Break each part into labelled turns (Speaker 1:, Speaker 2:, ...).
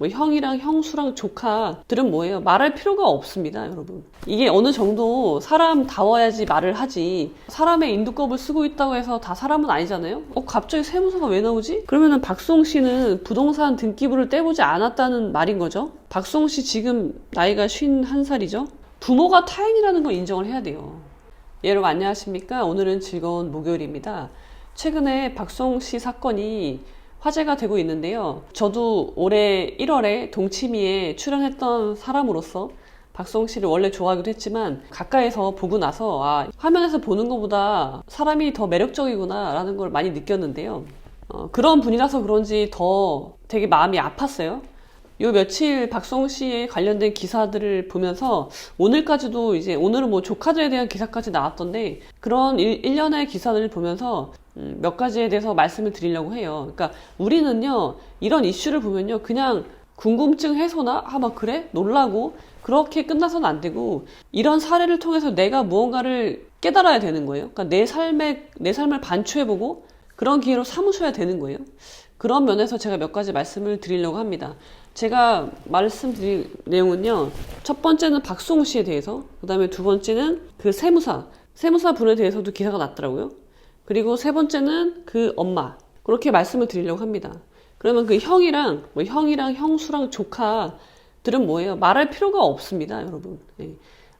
Speaker 1: 뭐 형이랑 형수랑 조카들은 뭐예요? 말할 필요가 없습니다, 여러분. 이게 어느 정도 사람다워야지 말을 하지, 사람의 인두껍을 쓰고 있다고 해서 다 사람은 아니잖아요? 갑자기 세무사가 왜 나오지? 그러면은 박수홍 씨는 부동산 등기부를 떼보지 않았다는 말인 거죠. 박수홍 씨 지금 나이가 51살이죠? 부모가 타인이라는 걸 인정을 해야 돼요. 여러분 안녕하십니까? 오늘은 즐거운 목요일입니다. 최근에 박수홍 씨 사건이 화제가 되고 있는데요. 저도 올해 1월에 동치미에 출연했던 사람으로서 박수홍 씨를 원래 좋아하기도 했지만 가까이서 보고 나서 화면에서 보는 것보다 사람이 더 매력적이구나 라는 걸 많이 느꼈는데요. 그런 분이라서 그런지 더 되게 마음이 아팠어요. 요 며칠 박수홍 씨에 관련된 기사들을 보면서 오늘까지도 오늘은 뭐 조카들에 대한 기사까지 나왔던데 그런 일련의 기사들을 보면서 몇 가지에 대해서 말씀을 드리려고 해요. 그러니까 우리는요, 이런 이슈를 보면요, 그냥 궁금증 해소나, 막 그래? 놀라고, 그렇게 끝나서는 안 되고, 이런 사례를 통해서 내가 무언가를 깨달아야 되는 거예요. 그러니까 내 삶을 반추해보고, 그런 기회로 삼으셔야 되는 거예요. 그런 면에서 제가 몇 가지 말씀을 드리려고 합니다. 제가 말씀드릴 내용은요, 첫 번째는 박수홍 씨에 대해서, 그 다음에 두 번째는 그 세무사 분에 대해서도 기사가 났더라고요. 그리고 세 번째는 그 엄마. 그렇게 말씀을 드리려고 합니다. 그러면 그 형이랑 형수랑 조카들은 뭐예요? 말할 필요가 없습니다, 여러분.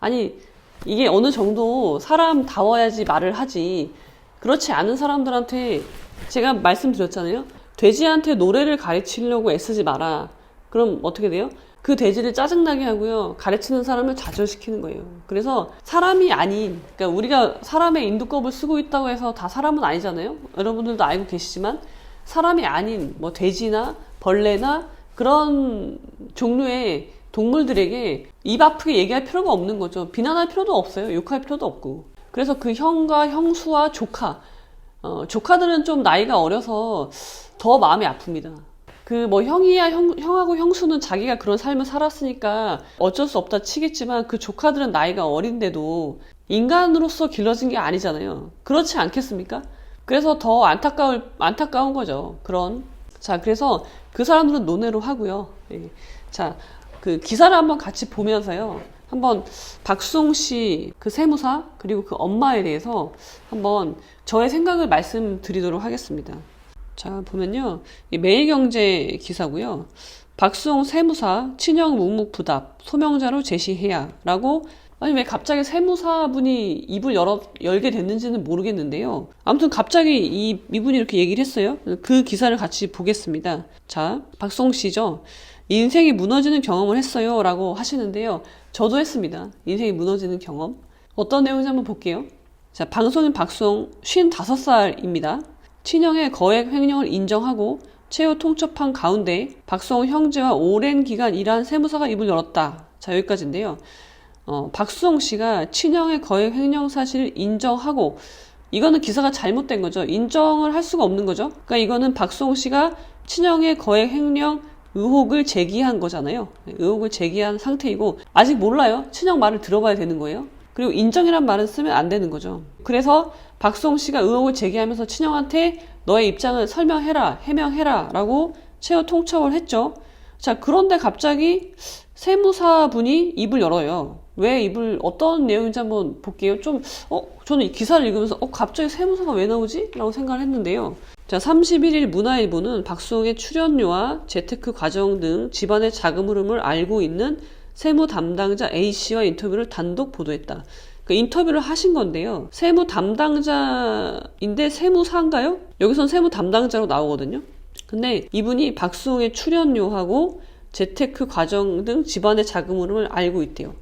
Speaker 1: 아니, 이게 어느 정도 사람다워야지 말을 하지, 그렇지 않은 사람들한테 제가 말씀드렸잖아요. 돼지한테 노래를 가르치려고 애쓰지 마라. 그럼 어떻게 돼요? 그 돼지를 짜증나게 하고요, 가르치는 사람을 좌절시키는 거예요. 그래서 사람이 아닌, 그러니까 우리가 사람의 인두껍을 쓰고 있다고 해서 다 사람은 아니잖아요. 여러분들도 알고 계시지만 사람이 아닌 뭐 돼지나 벌레나 그런 종류의 동물들에게 입 아프게 얘기할 필요가 없는 거죠. 비난할 필요도 없어요. 욕할 필요도 없고. 그래서 그 형과 형수와 조카들은 좀 나이가 어려서 더 마음이 아픕니다. 그 뭐 형하고 형수는 자기가 그런 삶을 살았으니까 어쩔 수 없다 치겠지만, 그 조카들은 나이가 어린데도 인간으로서 길러진 게 아니잖아요. 그렇지 않겠습니까? 그래서 더 안타까운 거죠. 그래서 그 사람들은 논외로 하고요. 자, 그 기사를 한번 같이 보면서요, 한번 박수홍 씨 그 세무사 그리고 그 엄마에 대해서 한번 저의 생각을 말씀드리도록 하겠습니다. 자, 보면요, 이 매일경제 기사고요. 박수홍 세무사 친형 묵묵부답 소명자로 제시해야 라고. 아니, 왜 갑자기 세무사분이 입을 열게 됐는지는 모르겠는데요. 아무튼 갑자기 이분이 이렇게 얘기를 했어요. 그 기사를 같이 보겠습니다. 자, 박수홍 씨죠. 인생이 무너지는 경험을 했어요 라고 하시는데요. 저도 했습니다. 인생이 무너지는 경험. 어떤 내용인지 한번 볼게요. 자, 방송인 박수홍 55살입니다. 친형의 거액 횡령을 인정하고 최후 통첩한 가운데 박수홍 형제와 오랜 기간 일한 세무사가 입을 열었다. 자, 여기까지인데요. 박수홍 씨가 친형의 거액 횡령 사실을 인정하고, 이거는 기사가 잘못된 거죠. 인정을 할 수가 없는 거죠. 그러니까 이거는 박수홍 씨가 친형의 거액 횡령 의혹을 제기한 거잖아요. 의혹을 제기한 상태이고, 아직 몰라요. 친형 말을 들어봐야 되는 거예요. 그리고 인정이란 말은 쓰면 안 되는 거죠. 그래서 박수홍 씨가 의혹을 제기하면서 친형한테 너의 입장을 해명해라 라고 최후 통첩을 했죠. 자, 그런데 갑자기 세무사분이 입을 열어요. 어떤 내용인지 한번 볼게요. 저는 이 기사를 읽으면서 갑자기 세무사가 왜 나오지? 라고 생각을 했는데요. 자, 31일 문화일보는 박수홍의 출연료와 재테크 과정 등 집안의 자금 흐름을 알고 있는 세무 담당자 A씨와 인터뷰를 단독 보도했다. 그 인터뷰를 하신 건데요. 세무 담당자인데 세무사인가요? 여기선 세무 담당자로 나오거든요. 근데 이분이 박수홍의 출연료하고 재테크 과정 등 집안의 자금 흐름을 알고 있대요.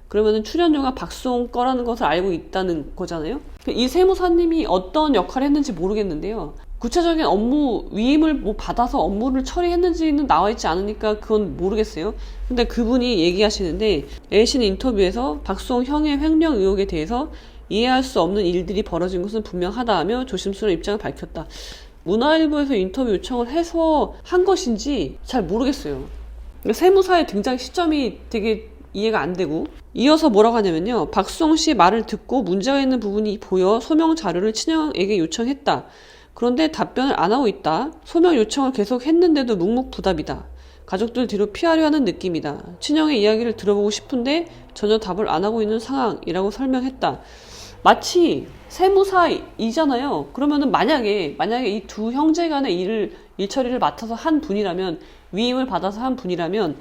Speaker 1: 그러면은 출연료가 박수홍 거라는 것을 알고 있다는 거잖아요. 이 세무사님이 어떤 역할을 했는지 모르겠는데요. 구체적인 업무 위임을 받아서 업무를 처리했는지는 나와 있지 않으니까 그건 모르겠어요. 근데 그분이 얘기하시는데, A씨는 인터뷰에서 박수홍 형의 횡령 의혹에 대해서 이해할 수 없는 일들이 벌어진 것은 분명하다 하며 조심스러운 입장을 밝혔다. 문화일보에서 인터뷰 요청을 해서 한 것인지 잘 모르겠어요. 세무사의 등장 시점이 되게 이해가 안 되고, 이어서 뭐라고 하냐면요, 박수홍 씨의 말을 듣고 문제가 있는 부분이 보여 소명 자료를 친형에게 요청했다. 그런데 답변을 안 하고 있다. 소명 요청을 계속 했는데도 묵묵부답이다. 가족들 뒤로 피하려 하는 느낌이다. 친형의 이야기를 들어보고 싶은데 전혀 답을 안 하고 있는 상황이라고 설명했다. 마치 세무사이잖아요. 그러면은 만약에 이 두 형제 간의 일 처리를 맡아서 한 분이라면, 위임을 받아서 한 분이라면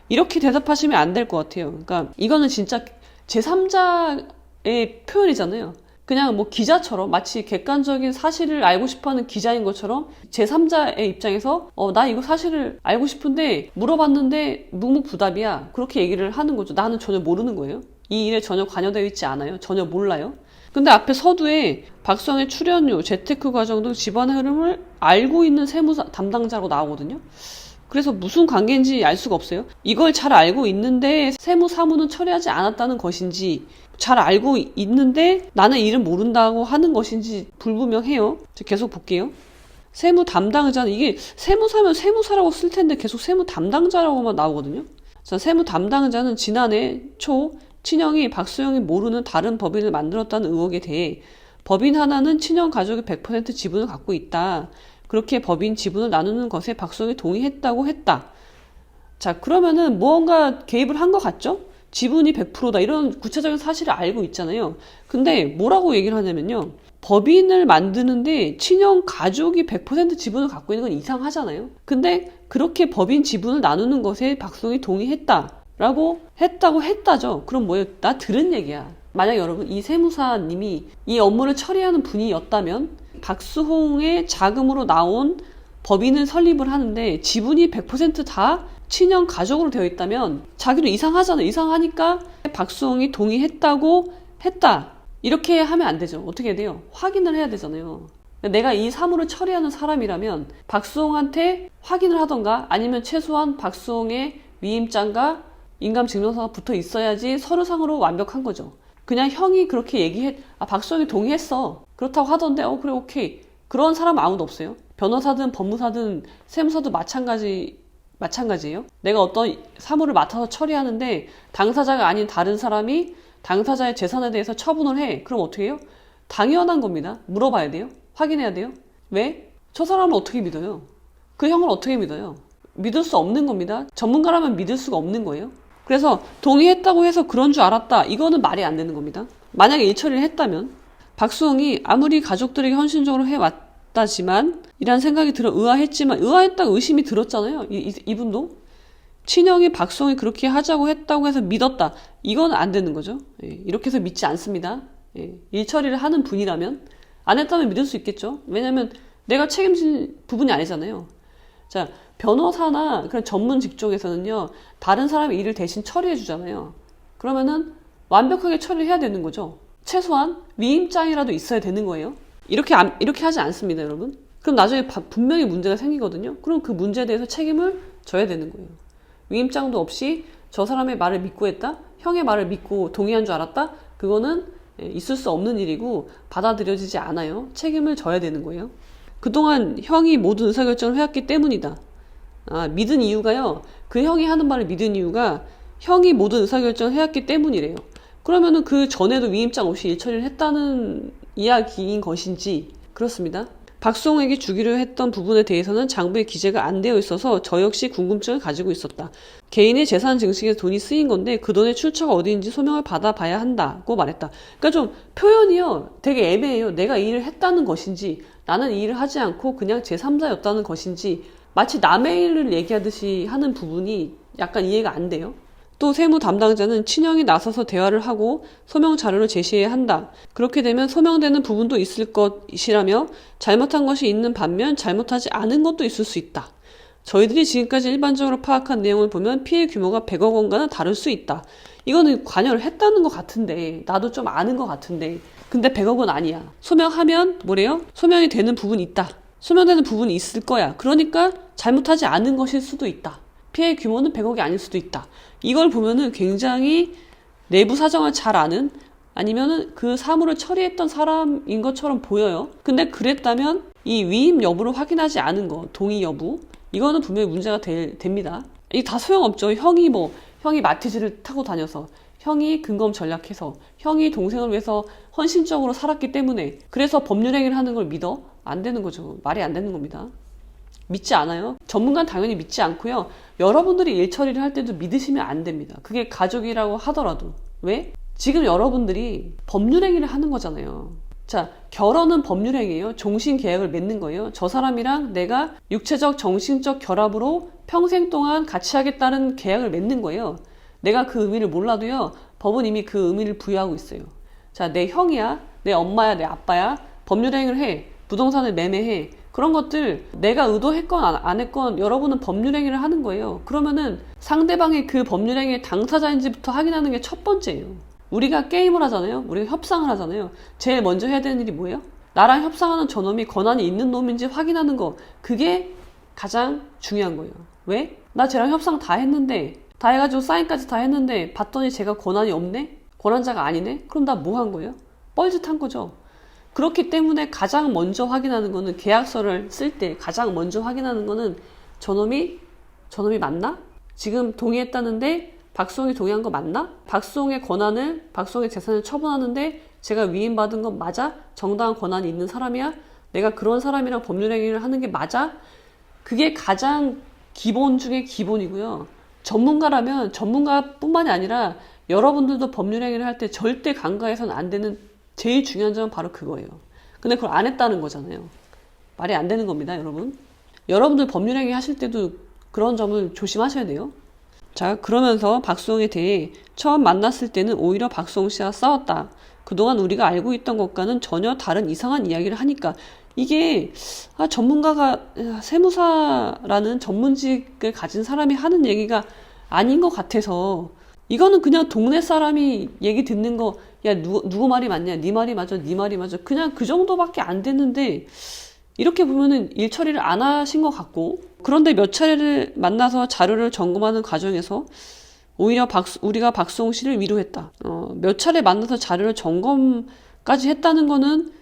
Speaker 1: 이렇게 대답하시면 안 될 것 같아요. 그러니까 이거는 진짜 제3자의 표현이잖아요. 그냥 뭐 기자처럼, 마치 객관적인 사실을 알고 싶어하는 기자인 것처럼 제3자의 입장에서 나 이거 사실을 알고 싶은데 물어봤는데 묵묵부답이야, 그렇게 얘기를 하는 거죠. 나는 전혀 모르는 거예요. 이 일에 전혀 관여되어 있지 않아요. 전혀 몰라요. 근데 앞에 서두에 박수영의 출연료, 재테크 과정 등 집안의 흐름을 알고 있는 세무사 담당자로 나오거든요. 그래서 무슨 관계인지 알 수가 없어요. 이걸 잘 알고 있는데 세무사무는 처리하지 않았다는 것인지, 잘 알고 있는데 나는 일은 모른다고 하는 것인지 불분명해요. 계속 볼게요. 세무 담당자는, 이게 세무사면 세무사라고 쓸 텐데 계속 세무 담당자라고만 나오거든요. 자, 세무 담당자는 지난해 초 친형이 박수영이 모르는 다른 법인을 만들었다는 의혹에 대해 법인 하나는 친형 가족의 100% 지분을 갖고 있다. 그렇게 법인 지분을 나누는 것에 박수영이 동의했다고 했다. 자, 그러면은 무언가 개입을 한 것 같죠? 지분이 100%다. 이런 구체적인 사실을 알고 있잖아요. 근데 뭐라고 얘기를 하냐면요. 법인을 만드는데 친형 가족이 100% 지분을 갖고 있는 건 이상하잖아요. 근데 그렇게 법인 지분을 나누는 것에 박수영이 동의했다라고 했다죠. 그럼 뭐예요? 나 들은 얘기야. 만약 여러분 이 세무사님이 이 업무를 처리하는 분이었다면 박수홍의 자금으로 나온 법인을 설립을 하는데 지분이 100% 다 친형 가족으로 되어 있다면 자기도 이상하잖아요. 이상하니까 박수홍이 동의했다고 했다. 이렇게 하면 안 되죠. 어떻게 해야 돼요? 확인을 해야 되잖아요. 내가 이 사무를 처리하는 사람이라면 박수홍한테 확인을 하던가, 아니면 최소한 박수홍의 위임장과 인감증명서가 붙어 있어야지 서류상으로 완벽한 거죠. 그냥 형이 그렇게 박수홍이 동의했어. 그렇다고 하던데, 그래, 오케이. 그런 사람 아무도 없어요. 변호사든 법무사든 세무사도 마찬가지예요. 내가 어떤 사무를 맡아서 처리하는데 당사자가 아닌 다른 사람이 당사자의 재산에 대해서 처분을 해. 그럼 어떻게 해요? 당연한 겁니다. 물어봐야 돼요. 확인해야 돼요. 왜? 저 사람을 어떻게 믿어요? 그 형을 어떻게 믿어요? 믿을 수 없는 겁니다. 전문가라면 믿을 수가 없는 거예요. 그래서 동의했다고 해서 그런 줄 알았다. 이거는 말이 안 되는 겁니다. 만약에 일 처리를 했다면 박수홍이 아무리 가족들에게 헌신적으로 해왔다지만 이란 생각이 들어 의아했다고 의심이 들었잖아요. 이분도 친형이 박수홍이 그렇게 하자고 했다고 해서 믿었다. 이건 안 되는 거죠. 이렇게 해서 믿지 않습니다. 일 처리를 하는 분이라면, 안 했다면 믿을 수 있겠죠. 왜냐면 내가 책임질 부분이 아니잖아요. 자, 변호사나 그런 전문 직종에서는요, 다른 사람의 일을 대신 처리해 주잖아요. 그러면은 완벽하게 처리를 해야 되는 거죠. 최소한 위임장이라도 있어야 되는 거예요. 이렇게 하지 않습니다, 여러분. 그럼 나중에 분명히 문제가 생기거든요. 그럼 그 문제에 대해서 책임을 져야 되는 거예요. 위임장도 없이 저 사람의 말을 믿고 했다? 형의 말을 믿고 동의한 줄 알았다? 그거는 있을 수 없는 일이고 받아들여지지 않아요. 책임을 져야 되는 거예요. 그동안 형이 모든 의사결정을 해왔기 때문이다. 믿은 이유가요. 그 형이 하는 말을 믿은 이유가 형이 모든 의사결정을 해왔기 때문이래요. 그러면은 그 전에도 위임장 없이 일처리를 했다는 이야기인 것인지. 그렇습니다. 박수홍에게 주기로 했던 부분에 대해서는 장부에 기재가 안 되어 있어서 저 역시 궁금증을 가지고 있었다. 개인의 재산 증식에 돈이 쓰인 건데 그 돈의 출처가 어디인지 소명을 받아봐야 한다고 말했다. 그러니까 좀 표현이요, 되게 애매해요. 내가 이 일을 했다는 것인지, 나는 이 일을 하지 않고 그냥 제3자였다는 것인지, 마치 남의 일을 얘기하듯이 하는 부분이 약간 이해가 안 돼요. 또 세무 담당자는 친형이 나서서 대화를 하고 소명 자료를 제시해야 한다. 그렇게 되면 소명되는 부분도 있을 것이라며 잘못한 것이 있는 반면 잘못하지 않은 것도 있을 수 있다. 저희들이 지금까지 일반적으로 파악한 내용을 보면 피해 규모가 100억 원과는 다를 수 있다. 이거는 관여를 했다는 것 같은데, 나도 좀 아는 것 같은데, 근데 100억은 아니야. 소명하면 뭐래요? 소명이 되는 부분이 있다. 소명되는 부분이 있을 거야. 그러니까 잘못하지 않은 것일 수도 있다. 피해 규모는 100억이 아닐 수도 있다. 이걸 보면은 굉장히 내부 사정을 잘 아는, 아니면은 그 사무를 처리했던 사람인 것처럼 보여요. 근데 그랬다면 이 위임 여부를 확인하지 않은 거, 동의 여부, 이거는 분명히 문제가 됩니다. 이게 다 소용없죠. 형이 마티즈를 타고 다녀서, 형이 근검 전략해서, 형이 동생을 위해서 헌신적으로 살았기 때문에, 그래서 법률행위를 하는 걸 믿어? 안 되는 거죠. 말이 안 되는 겁니다. 믿지 않아요? 전문가는 당연히 믿지 않고요. 여러분들이 일 처리를 할 때도 믿으시면 안 됩니다. 그게 가족이라고 하더라도. 왜? 지금 여러분들이 법률행위를 하는 거잖아요. 자, 결혼은 법률행위예요. 종신계약을 맺는 거예요. 저 사람이랑 내가 육체적, 정신적 결합으로 평생 동안 같이 하겠다는 계약을 맺는 거예요. 내가 그 의미를 몰라도요. 법은 이미 그 의미를 부여하고 있어요. 자, 내 형이야, 내 엄마야, 내 아빠야. 법률행위를 해. 부동산을 매매해. 그런 것들 내가 의도했건 안 했건 여러분은 법률행위를 하는 거예요. 그러면은 상대방이 그 법률행위의 당사자인지부터 확인하는 게 첫 번째예요. 우리가 게임을 하잖아요. 우리가 협상을 하잖아요. 제일 먼저 해야 되는 일이 뭐예요? 나랑 협상하는 저놈이 권한이 있는 놈인지 확인하는 거. 그게 가장 중요한 거예요. 왜? 나 쟤랑 협상 다 했는데, 다 해가지고 사인까지 다 했는데 봤더니 제가 권한이 없네? 권한자가 아니네? 그럼 나 뭐 한 거예요? 뻘짓한 거죠. 그렇기 때문에 가장 먼저 확인하는 거는, 계약서를 쓸 때 가장 먼저 확인하는 거는 저놈이 맞나? 지금 동의했다는데 박수홍이 동의한 거 맞나? 박수홍의 권한을, 박수홍의 재산을 처분하는데 제가 위임받은 건 맞아? 정당한 권한이 있는 사람이야? 내가 그런 사람이랑 법률행위를 하는 게 맞아? 그게 가장 기본 중에 기본이고요. 전문가라면 전문가뿐만이 아니라 여러분들도 법률행위를 할 때 절대 간과해서는 안 되는 제일 중요한 점은 바로 그거예요. 근데 그걸 안 했다는 거잖아요. 말이 안 되는 겁니다, 여러분. 여러분들 법률행위 하실 때도 그런 점을 조심하셔야 돼요. 자, 그러면서 박수홍에 대해 처음 만났을 때는 오히려 박수홍 씨와 싸웠다. 그동안 우리가 알고 있던 것과는 전혀 다른 이상한 이야기를 하니까, 이게 전문가가, 세무사라는 전문직을 가진 사람이 하는 얘기가 아닌 것 같아서, 이거는 그냥 동네 사람이 얘기 듣는 거, 야, 누구 말이 맞냐? 네 말이 맞아, 네 말이 맞아. 그냥 그 정도밖에 안 됐는데, 이렇게 보면은 일 처리를 안 하신 것 같고, 그런데 몇 차례를 만나서 자료를 점검하는 과정에서 오히려 우리가 박수홍 씨를 위로했다. 몇 차례 만나서 자료를 점검까지 했다는 거는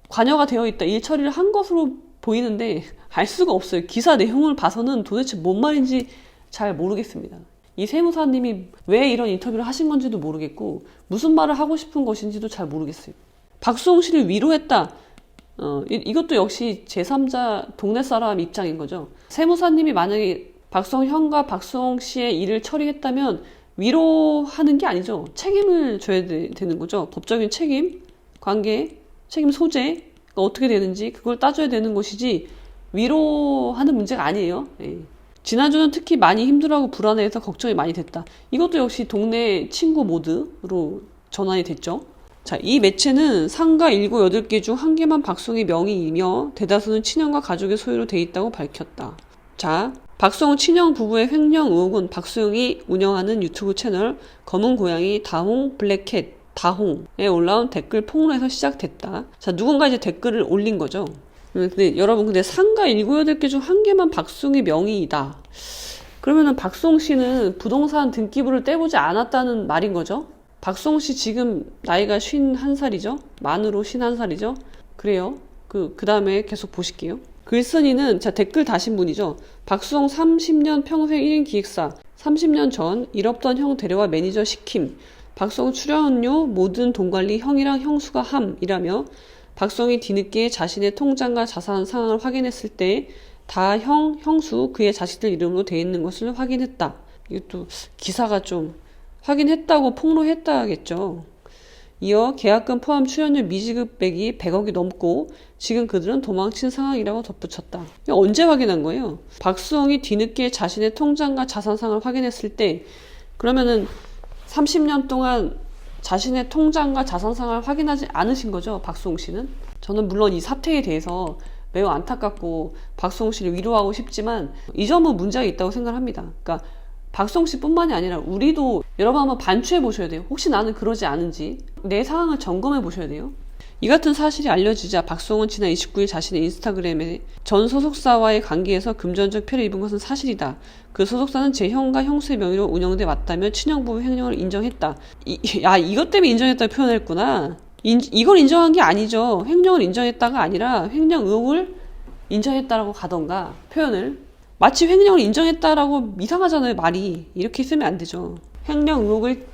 Speaker 1: 관여가 되어 있다. 일 처리를 한 것으로 보이는데 알 수가 없어요. 기사 내용을 봐서는 도대체 뭔 말인지 잘 모르겠습니다. 이 세무사님이 왜 이런 인터뷰를 하신 건지도 모르겠고, 무슨 말을 하고 싶은 것인지도 잘 모르겠어요. 박수홍 씨를 위로했다. 이것도 역시 제3자 동네 사람 입장인 거죠. 세무사님이 만약에 박수홍 형과 박수홍 씨의 일을 처리했다면 위로하는 게 아니죠. 책임을 져야 되는 거죠. 법적인 책임, 관계, 책임 소재가 어떻게 되는지 그걸 따져야 되는 것이지, 위로하는 문제가 아니에요. 예. 지난주는 특히 많이 힘들어하고 불안해해서 걱정이 많이 됐다. 이것도 역시 동네 친구 모드로 전환이 됐죠. 자, 이 매체는 상가 7, 8개 중 1개만 박수홍의 명의이며 대다수는 친형과 가족의 소유로 돼 있다고 밝혔다. 자, 박수홍 친형 부부의 횡령 의혹은 박수홍이 운영하는 유튜브 채널 검은 고양이 다홍 블랙캣 다홍에 올라온 댓글 폭로에서 시작됐다. 자, 누군가 이제 댓글을 올린 거죠. 근데 여러분, 근데 상가 7, 8개 중 1개만 박수홍의 명의이다. 그러면은 박수홍 씨는 부동산 등기부를 떼보지 않았다는 말인 거죠. 박수홍 씨 지금 나이가 51살이죠? 만으로 51살이죠? 그래요. 그 다음에 계속 보실게요. 글쓴이는, 자, 댓글 다신 분이죠. 박수홍 30년 평생 1인 기획사, 30년 전 일 없던 형 데려와 매니저 시킴, 박수홍 출연료 모든 돈 관리 형이랑 형수가 함이라며, 박수홍이 뒤늦게 자신의 통장과 자산 상황을 확인했을 때 다 형수, 그의 자식들 이름으로 돼 있는 것을 확인했다. 이것도 기사가 좀 확인했다고 폭로했다겠죠. 이어 계약금 포함 출연료 미지급액이 100억이 넘고 지금 그들은 도망친 상황이라고 덧붙였다. 언제 확인한 거예요? 박수홍이 뒤늦게 자신의 통장과 자산상을 확인했을 때, 그러면은 30년 동안 자신의 통장과 자산상을 확인하지 않으신 거죠, 박수홍 씨는? 저는 물론 이 사태에 대해서 매우 안타깝고 박수홍 씨를 위로하고 싶지만 이 점은 문제가 있다고 생각합니다. 그러니까 박수홍 씨뿐만이 아니라 우리도 여러분 한번 반추해 보셔야 돼요. 혹시 나는 그러지 않은지 내 상황을 점검해 보셔야 돼요. 이 같은 사실이 알려지자 박수홍은 지난 29일 자신의 인스타그램에 전 소속사와의 관계에서 금전적 피해를 입은 것은 사실이다. 그 소속사는 제 형과 형수의 명의로 운영돼 왔다며 친형부부 횡령을 인정했다. 이것 때문에 인정했다고 표현했구나. 이걸 인정한 게 아니죠. 횡령을 인정했다가 아니라 횡령 의혹을 인정했다라고 가던가, 표현을. 마치 횡령을 인정했다라고 이상하잖아요, 말이. 이렇게 쓰면 안 되죠. 횡령 의혹을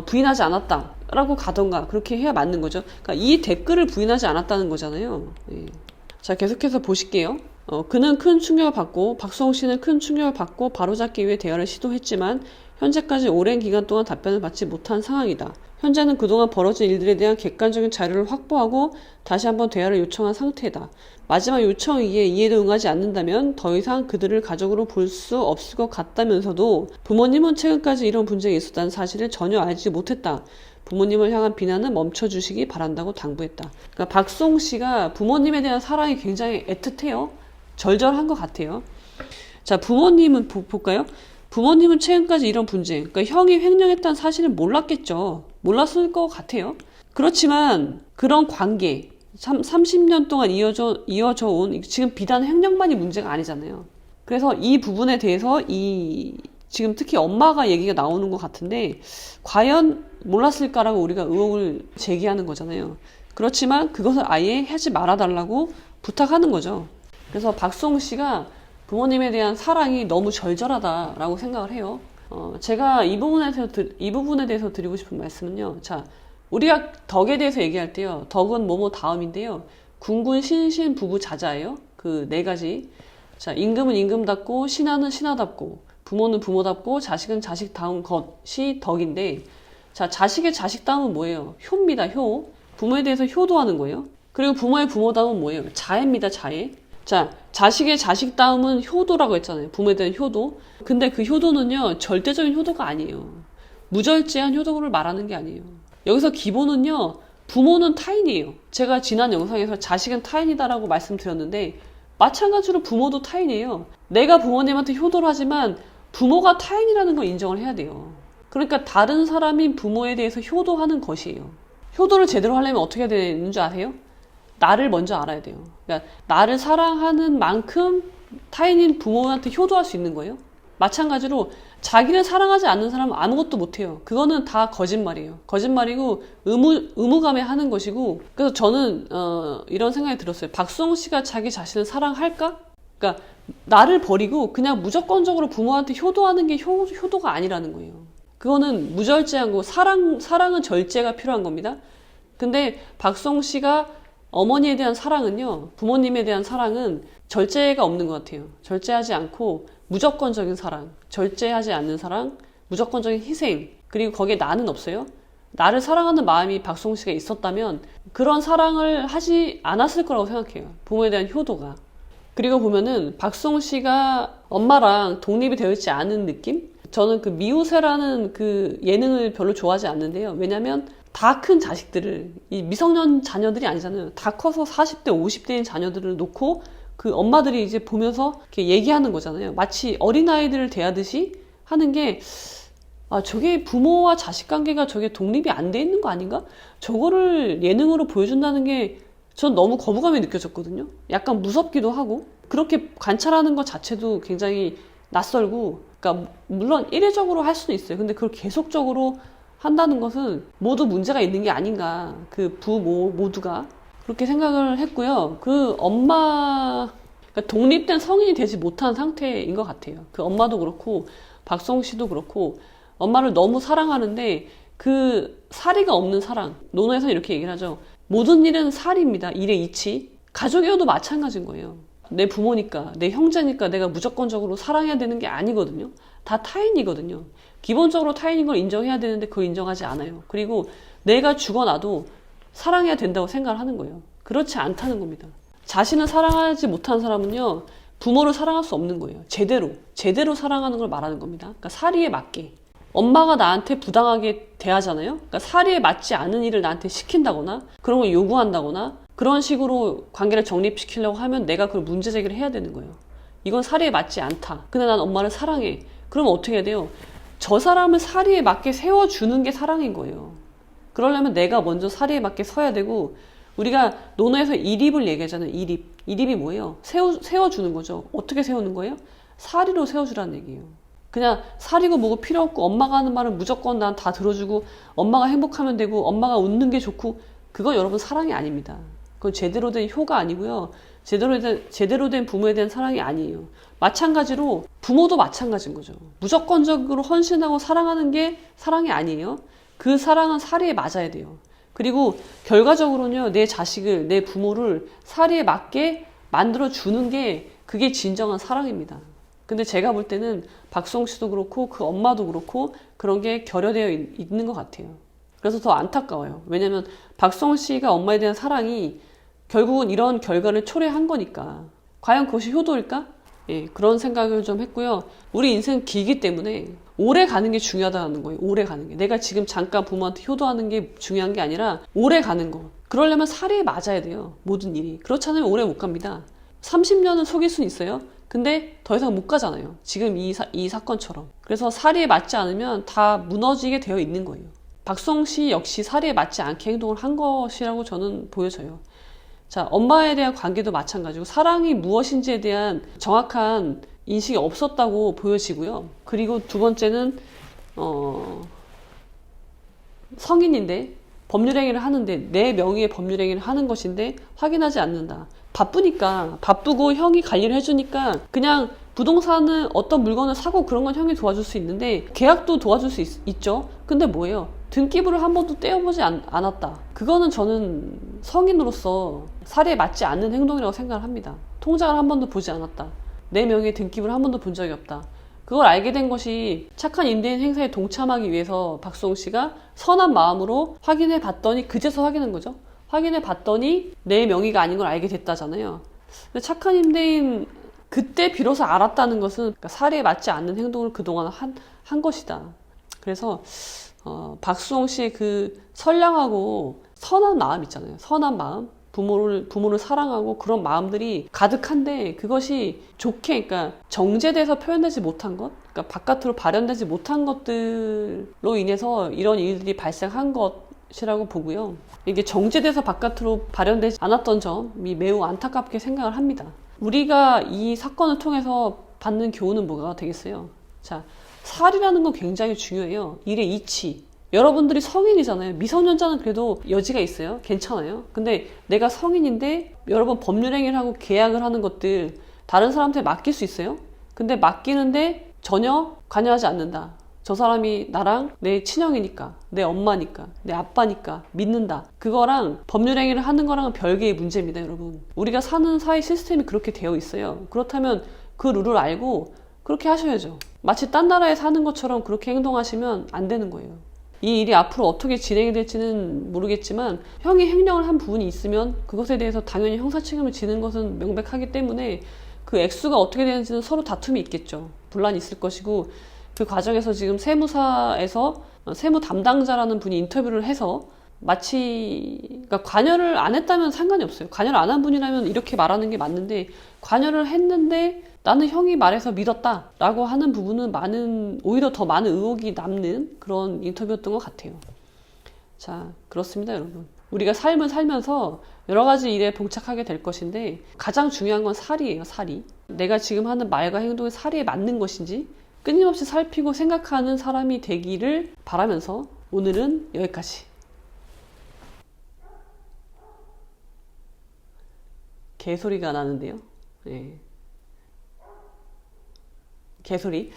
Speaker 1: 부인하지 않았다라고 가던가, 그렇게 해야 맞는 거죠. 그러니까 이 댓글을 부인하지 않았다는 거잖아요. 예. 자, 계속해서 보실게요. 그는 큰 충격을 받고 박수홍 씨는 큰 충격을 받고 바로잡기 위해 대화를 시도했지만 현재까지 오랜 기간 동안 답변을 받지 못한 상황이다. 현재는 그동안 벌어진 일들에 대한 객관적인 자료를 확보하고 다시 한번 대화를 요청한 상태다. 마지막 요청 이에 이해도 응하지 않는다면 더 이상 그들을 가족으로 볼 수 없을 것 같다면서도 부모님은 최근까지 이런 분쟁이 있었다는 사실을 전혀 알지 못했다. 부모님을 향한 비난은 멈춰주시기 바란다고 당부했다. 그러니까 박수홍 씨가 부모님에 대한 사랑이 굉장히 애틋해요. 절절한 것 같아요. 자, 부모님은 볼까요? 부모님은 최근까지 이런 분쟁, 그러니까 형이 횡령했다는 사실을 몰랐겠죠. 몰랐을 것 같아요. 그렇지만 그런 관계, 30년 동안 이어져 온 지금 비단 횡령만이 문제가 아니잖아요. 그래서 이 부분에 대해서 지금 특히 엄마가 얘기가 나오는 것 같은데 과연 몰랐을까라고 우리가 의혹을 제기하는 거잖아요. 그렇지만 그것을 아예 하지 말아달라고 부탁하는 거죠. 그래서 박수홍 씨가 부모님에 대한 사랑이 너무 절절하다라고 생각을 해요. 제가 이 부분에 대해서 드리고 싶은 말씀은요. 자, 우리가 덕에 대해서 얘기할 때요. 덕은 뭐뭐 다음인데요. 군군 신신 부부 자자예요. 그 네 가지. 자, 임금은 임금답고 신하는 신하답고 부모는 부모답고 자식은 자식다운 것이 덕인데, 자, 자식의 자식다움은 뭐예요? 효입니다. 효. 부모에 대해서 효도하는 거예요. 그리고 부모의 부모다움은 뭐예요? 자애입니다. 자애. 자, 자식의 자식다움은 효도라고 했잖아요. 부모에 대한 효도. 근데 그 효도는요, 절대적인 효도가 아니에요. 무절제한 효도를 말하는 게 아니에요. 여기서 기본은요, 부모는 타인이에요. 제가 지난 영상에서 자식은 타인이다라고 말씀드렸는데 마찬가지로 부모도 타인이에요. 내가 부모님한테 효도를 하지만 부모가 타인이라는 걸 인정을 해야 돼요. 그러니까 다른 사람인 부모에 대해서 효도하는 것이에요. 효도를 제대로 하려면 어떻게 해야 되는 줄 아세요? 나를 먼저 알아야 돼요. 그러니까 나를 사랑하는 만큼 타인인 부모한테 효도할 수 있는 거예요. 마찬가지로 자기를 사랑하지 않는 사람은 아무것도 못해요. 그거는 다 거짓말이에요. 거짓말이고 의무감에 하는 것이고, 그래서 저는 이런 생각이 들었어요. 박수홍 씨가 자기 자신을 사랑할까? 그러니까 나를 버리고 그냥 무조건적으로 부모한테 효도하는 게 효도가 아니라는 거예요. 그거는 무절제한 거, 사랑은 절제가 필요한 겁니다. 근데 박수홍 씨가 어머니에 대한 사랑은요, 부모님에 대한 사랑은 절제가 없는 것 같아요. 절제하지 않고 무조건적인 사랑, 절제하지 않는 사랑, 무조건적인 희생, 그리고 거기에 나는 없어요. 나를 사랑하는 마음이 박수홍 씨가 있었다면 그런 사랑을 하지 않았을 거라고 생각해요. 부모에 대한 효도가. 그리고 보면은 박수홍 씨가 엄마랑 독립이 되어 있지 않은 느낌? 저는 그 미우새라는 그 예능을 별로 좋아하지 않는데요. 왜냐면 다 큰 자식들을, 이 미성년 자녀들이 아니잖아요. 다 커서 40대, 50대인 자녀들을 놓고 그 엄마들이 이제 보면서 이렇게 얘기하는 거잖아요. 마치 어린아이들을 대하듯이 하는 게, 저게 부모와 자식 관계가 저게 독립이 안 돼 있는 거 아닌가? 저거를 예능으로 보여준다는 게 전 너무 거부감이 느껴졌거든요. 약간 무섭기도 하고, 그렇게 관찰하는 것 자체도 굉장히 낯설고, 그러니까 물론 이례적으로 할 수는 있어요. 근데 그걸 계속적으로 한다는 것은 모두 문제가 있는 게 아닌가. 그 부모 모두가 그렇게 생각을 했고요. 그 엄마, 그러니까 독립된 성인이 되지 못한 상태인 것 같아요. 그 엄마도 그렇고 박수홍 씨도 그렇고 엄마를 너무 사랑하는데 그 사리가 없는 사랑. 논어에서 이렇게 얘기를 하죠. 모든 일은 사리입니다. 일의 이치. 가족이어도 마찬가지인 거예요. 내 부모니까, 내 형제니까 내가 무조건적으로 사랑해야 되는 게 아니거든요. 다 타인이거든요. 기본적으로 타인인 걸 인정해야 되는데 그걸 인정하지 않아요. 그리고 내가 죽어나도 사랑해야 된다고 생각을 하는 거예요. 그렇지 않다는 겁니다. 자신을 사랑하지 못한 사람은요, 부모를 사랑할 수 없는 거예요. 제대로 사랑하는 걸 말하는 겁니다. 그러니까 사리에 맞게. 엄마가 나한테 부당하게 대하잖아요. 그러니까 사리에 맞지 않은 일을 나한테 시킨다거나 그런 걸 요구한다거나 그런 식으로 관계를 정립시키려고 하면 내가 그걸 문제 제기를 해야 되는 거예요. 이건 사리에 맞지 않다. 근데 난 엄마를 사랑해. 그러면 어떻게 해야 돼요? 저 사람을 사리에 맞게 세워주는 게 사랑인 거예요. 그러려면 내가 먼저 사리에 맞게 서야 되고, 우리가 논어에서 이립을 얘기하잖아요. 이립이 뭐예요? 세워주는 거죠. 어떻게 세우는 거예요? 사리로 세워주라는 얘기예요. 그냥 사리고 뭐고 필요 없고 엄마가 하는 말은 무조건 난 다 들어주고 엄마가 행복하면 되고 엄마가 웃는 게 좋고, 그건 여러분 사랑이 아닙니다. 그건 제대로 된 효가 아니고요. 제대로 된 부모에 대한 사랑이 아니에요. 마찬가지로 부모도 마찬가지인 거죠. 무조건적으로 헌신하고 사랑하는 게 사랑이 아니에요. 그 사랑은 사리에 맞아야 돼요. 그리고 결과적으로는요, 내 자식을, 내 부모를 사리에 맞게 만들어주는 게 그게 진정한 사랑입니다. 근데 제가 볼 때는 박수홍 씨도 그렇고 그 엄마도 그렇고 그런 게 결여되어 있는 것 같아요. 그래서 더 안타까워요. 왜냐면 박수홍 씨가 엄마에 대한 사랑이 결국은 이런 결과를 초래한 거니까. 과연 그것이 효도일까? 예, 그런 생각을 좀 했고요. 우리 인생 길기 때문에 오래 가는 게 중요하다는 거예요. 오래 가는 게. 내가 지금 잠깐 부모한테 효도하는 게 중요한 게 아니라 오래 가는 거. 그러려면 사리에 맞아야 돼요. 모든 일이. 그렇지 않으면 오래 못 갑니다. 30년은 속일 수는 있어요. 근데 더 이상 못 가잖아요. 지금 이 사건처럼. 그래서 사리에 맞지 않으면 다 무너지게 되어 있는 거예요. 박수홍 씨 역시 사리에 맞지 않게 행동을 한 것이라고 저는 보여져요. 자, 엄마에 대한 관계도 마찬가지고 사랑이 무엇인지에 대한 정확한 인식이 없었다고 보여지고요. 그리고 두 번째는 성인인데 법률행위를 하는데 내 명의의 법률행위를 하는 것인데 확인하지 않는다. 바쁘니까 바쁘고 형이 관리를 해주니까 그냥 부동산은 어떤 물건을 사고 그런 건 형이 도와줄 수 있는데 계약도 도와줄 수 있죠. 근데 뭐예요? 등기부를 한 번도 떼어보지 않았다. 그거는 저는 성인으로서 사리에 맞지 않는 행동이라고 생각을 합니다. 통장을 한 번도 보지 않았다. 내 명의의 등기부를 한 번도 본 적이 없다. 그걸 알게 된 것이 착한 임대인 행사에 동참하기 위해서 박수홍 씨가 선한 마음으로 확인해 봤더니 그제서 확인한 거죠. 확인해 봤더니 내 명의가 아닌 걸 알게 됐다잖아요. 근데 착한 임대인 그때 비로소 알았다는 것은 그러니까 사리에 맞지 않는 행동을 그동안 한 것이다. 그래서 박수홍 씨의 그 선량하고 선한 마음 있잖아요. 선한 마음. 부모를 사랑하고 그런 마음들이 가득한데 그것이 좋게, 그러니까 정제돼서 표현되지 못한 것, 그러니까 바깥으로 발현되지 못한 것들로 인해서 이런 일들이 발생한 것이라고 보고요. 이게 정제돼서 바깥으로 발현되지 않았던 점이 매우 안타깝게 생각을 합니다. 우리가 이 사건을 통해서 받는 교훈은 뭐가 되겠어요? 자, 살이라는 건 굉장히 중요해요. 일의 이치. 여러분들이 성인이잖아요. 미성년자는 그래도 여지가 있어요. 괜찮아요. 근데 내가 성인인데 여러 번 법률행위를 하고 계약을 하는 것들 다른 사람한테 맡길 수 있어요? 근데 맡기는데 전혀 관여하지 않는다. 저 사람이 나랑 내 친형이니까, 내 엄마니까, 내 아빠니까 믿는다. 그거랑 법률행위를 하는 거랑은 별개의 문제입니다, 여러분. 우리가 사는 사회 시스템이 그렇게 되어 있어요. 그렇다면 그 룰을 알고 그렇게 하셔야죠. 마치 딴 나라에 사는 것처럼 그렇게 행동하시면 안 되는 거예요. 이 일이 앞으로 어떻게 진행이 될지는 모르겠지만 형이 횡령을 한 부분이 있으면 그것에 대해서 당연히 형사 책임을 지는 것은 명백하기 때문에 그 액수가 어떻게 되는지는 서로 다툼이 있겠죠. 분란이 있을 것이고 그 과정에서 지금 세무사에서 세무 담당자라는 분이 인터뷰를 해서 마치 그러니까 관여를 안 했다면 상관이 없어요. 관여를 안 한 분이라면 이렇게 말하는 게 맞는데 관여를 했는데 나는 형이 말해서 믿었다 라고 하는 부분은 오히려 더 많은 의혹이 남는 그런 인터뷰였던 것 같아요. 자, 그렇습니다, 여러분. 우리가 삶을 살면서 여러 가지 일에 봉착하게 될 것인데 가장 중요한 건 살이에요, 살이. 내가 지금 하는 말과 행동이 살이에 맞는 것인지 끊임없이 살피고 생각하는 사람이 되기를 바라면서 오늘은 여기까지. 개소리가 나는데요. 네. 개소리.